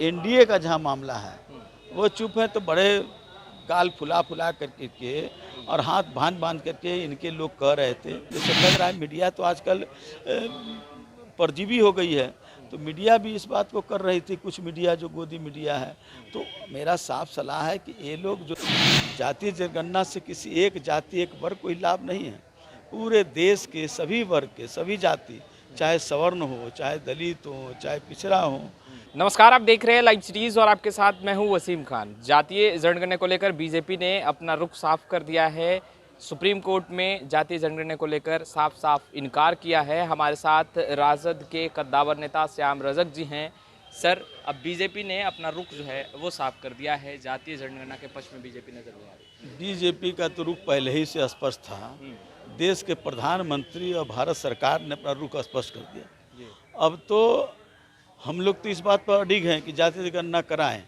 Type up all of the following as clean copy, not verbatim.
NDA का जहाँ मामला है वो चुप है, तो बड़े गाल फुला फुला करके और हाथ बांध बांध करके इनके लोग कह रहे थे। जैसे लग रहा है मीडिया तो आजकल परजीवी हो गई है, तो मीडिया भी इस बात को कर रही थी, कुछ मीडिया जो गोदी मीडिया है। तो मेरा साफ सलाह है कि ये लोग जो जातीय जनगणना से किसी एक जाति एक वर्ग कोई लाभ नहीं है। पूरे देश के सभी वर्ग के सभी जाति, चाहे सवर्ण हो, चाहे दलित हो, चाहे पिछड़ा हो। नमस्कार, आप देख रहे हैं लाइव सिटीज और आपके साथ मैं हूं वसीम खान। जातीय जनगणना को लेकर बीजेपी ने अपना रुख साफ कर दिया है। सुप्रीम कोर्ट में जातीय जनगणना को लेकर साफ साफ इनकार किया है। हमारे साथ राजद के कद्दावर नेता श्याम रजक जी हैं। सर, अब बीजेपी ने अपना रुख जो है वो साफ कर दिया है। जातीय जनगणना के पक्ष में बीजेपी नजर नहीं आ रही। बीजेपी का तो रुख पहले ही से स्पष्ट था। देश के प्रधानमंत्री और भारत सरकार ने अपना रुख स्पष्ट कर दिया। अब तो हम लोग तो इस बात पर अडिग हैं कि जातीय जनगणना कराएं,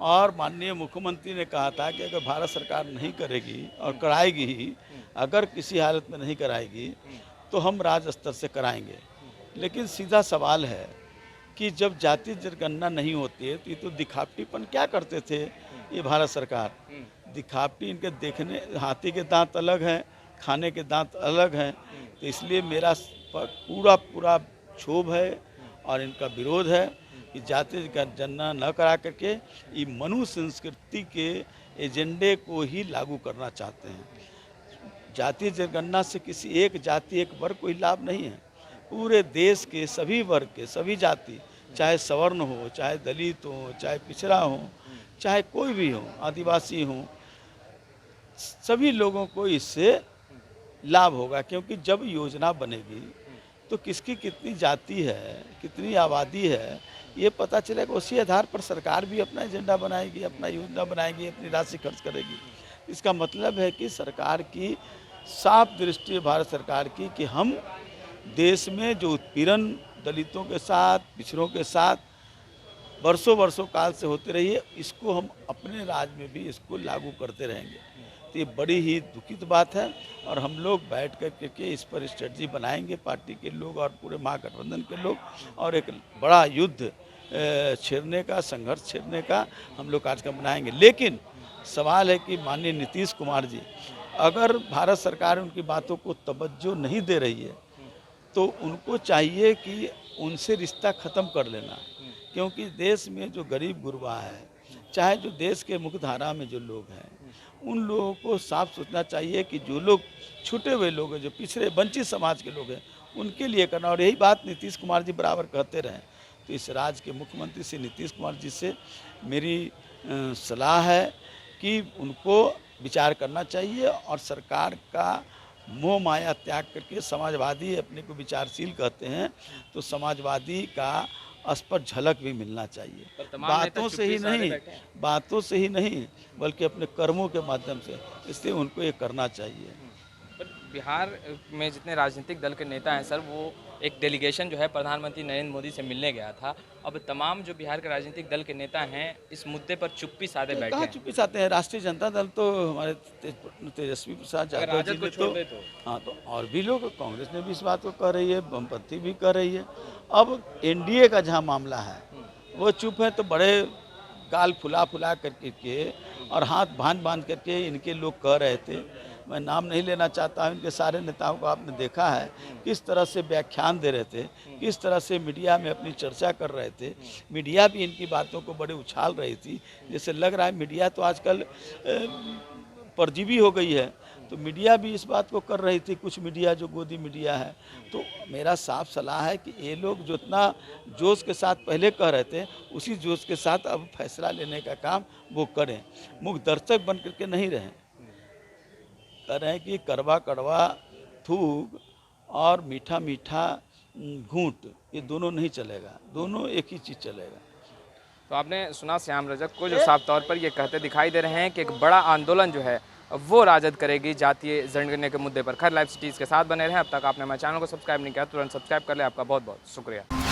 और माननीय मुख्यमंत्री ने कहा था कि अगर भारत सरकार नहीं करेगी और कराएगी ही, अगर किसी हालत में नहीं कराएगी तो हम राज्य स्तर से कराएंगे। लेकिन सीधा सवाल है कि जब जातीय जनगणना नहीं होती है तो ये तो दिखावटीपन क्या करते थे ये भारत सरकार। दिखावटी, इनके देखने हाथी के दांत अलग हैं, खाने के दांत अलग हैं। तो इसलिए मेरा पूरा क्षोभ है और इनका विरोध है कि जातीय जनगणना न करा करके ये मनुष्य संस्कृति के एजेंडे को ही लागू करना चाहते हैं। जातीय जनगणना से किसी एक जाति एक वर्ग कोई लाभ नहीं है। पूरे देश के सभी वर्ग के सभी जाति, चाहे सवर्ण हो, चाहे दलित हो, चाहे पिछड़ा हो, चाहे कोई भी हो, आदिवासी हो, सभी लोगों को इससे लाभ होगा। क्योंकि जब योजना बनेगी तो किसकी कितनी जाति है, कितनी आबादी है, ये पता चलेगा। उसी आधार पर सरकार भी अपना एजेंडा बनाएगी, अपना योजना बनाएगी, अपनी राशि खर्च करेगी। इसका मतलब है कि सरकार की साफ दृष्टि है, भारत सरकार की, कि हम देश में जो उत्पीड़न दलितों के साथ, पिछड़ों के साथ वर्षों काल से होते रही है, इसको हम अपने राज्य में भी इसको लागू करते रहेंगे। तो ये बड़ी ही दुखित बात है और हम लोग बैठ कर के इस पर स्ट्रेटजी बनाएंगे, पार्टी के लोग और पूरे महागठबंधन के लोग, और एक बड़ा युद्ध छेड़ने का, संघर्ष छेड़ने का हम लोग कार्यक्रम बनाएंगे। लेकिन सवाल है कि माननीय नीतीश कुमार जी, अगर भारत सरकार उनकी बातों को तवज्जो नहीं दे रही है तो उनको चाहिए कि उनसे रिश्ता ख़त्म कर लेना। क्योंकि देश में जो गरीब गुरबा है, चाहे जो देश के मुख्य धारा में जो लोग हैं, उन लोगों को साफ सोचना चाहिए कि जो लोग छूटे हुए लोग हैं, जो पिछड़े वंचित समाज के लोग हैं, उनके लिए करना। और यही बात नीतीश कुमार जी बराबर कहते रहें। तो इस राज्य के मुख्यमंत्री से नीतीश कुमार जी से मेरी सलाह है कि उनको विचार करना चाहिए और सरकार का मोह माया त्याग करके, समाजवादी अपने को विचारशील कहते हैं, तो समाजवादी का स्पष्ट झलक भी मिलना चाहिए। बातों से ही नहीं बल्कि अपने कर्मों के माध्यम से, इसलिए उनको ये करना चाहिए। पर बिहार में जितने राजनीतिक दल के नेता हैं सर, वो एक डेलीगेशन जो है प्रधानमंत्री नरेंद्र मोदी से मिलने गया था। अब तमाम जो बिहार के राजनीतिक दल के नेता हैं इस मुद्दे पर चुप्पी साधे बैठे हैं। चुप्पी साधे हैं? राष्ट्रीय जनता दल तो हमारे तेजस्वी प्रसाद यादव जी ने तो, हाँ, तो और भी लोग, कांग्रेस ने भी इस बात को कह रही है, वामपंथी भी कह रही है। अब एनडीए का जहाँ मामला है वो चुप है, तो बड़े गाल फुला फुला करके और हाथ बांध बांध करके इनके लोग कह रहे थे। मैं नाम नहीं लेना चाहता हूँ। इनके सारे नेताओं को आपने देखा है किस तरह से व्याख्यान दे रहे थे, किस तरह से मीडिया में अपनी चर्चा कर रहे थे। मीडिया भी इनकी बातों को बड़े उछाल रही थी। जैसे लग रहा है मीडिया तो आजकल परजीवी हो गई है। तो मीडिया भी इस बात को कर रही थी, कुछ मीडिया जो गोदी मीडिया है। तो मेरा साफ सलाह है कि ये लोग जो इतना जोश के साथ पहले कह रहे थे, उसी जोश के साथ अब फैसला लेने का काम वो करें। मुख्य दर्शक बन करके नहीं रहें। कह रहे हैं कि कड़वा कड़वा थूक और मीठा मीठा घूंट, ये दोनों नहीं चलेगा, दोनों एक ही चीज़ चलेगा। तो आपने सुना श्याम रजक को, जो साफ तौर पर ये कहते दिखाई दे रहे हैं कि एक बड़ा आंदोलन जो है वो राजद करेगी जातीय जनगणना के मुद्दे पर। खैर, लाइव सिटीज़ के साथ बने रहें। अब तक आपने हमारे चैनल को सब्सक्राइब नहीं किया, तुरंत सब्सक्राइब कर ले। आपका बहुत बहुत शुक्रिया।